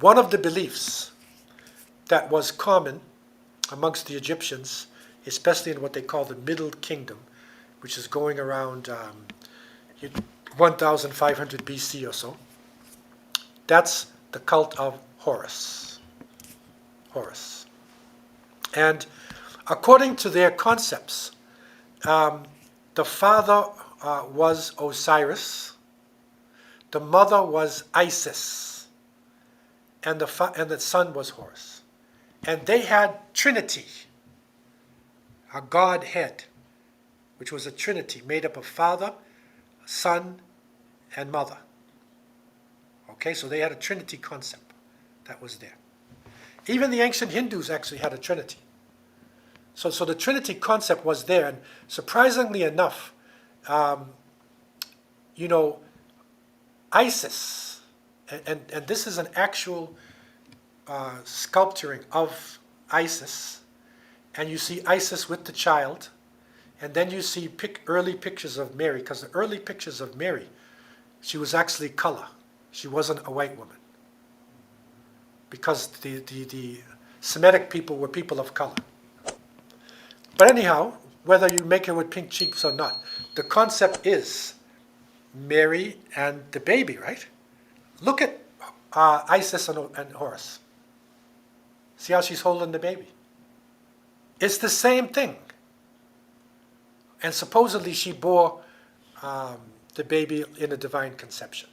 one of the beliefs that was common amongst the Egyptians, especially in what they call the Middle Kingdom, which is going around 1500 BC or so, that's the cult of Horus. Horus. And according to their concepts, the father was Osiris, the mother was Isis, and the son was Horus. And they had Trinity, a Godhead, which was a Trinity made up of Father, Son, and Mother. Okay, so they had a Trinity concept that was there. Even the ancient Hindus actually had a Trinity. So the Trinity concept was there, and surprisingly enough, Isis, and this is an actual sculpturing of Isis, and you see Isis with the child, and then you see early pictures of Mary, because the early pictures of Mary, she was actually color. She wasn't a white woman, because the Semitic people were people of color. But anyhow, whether you make her with pink cheeks or not, the concept is Mary and the baby, right? Look at Isis and Horus. See how she's holding the baby? It's the same thing. And supposedly she bore the baby in a divine conception.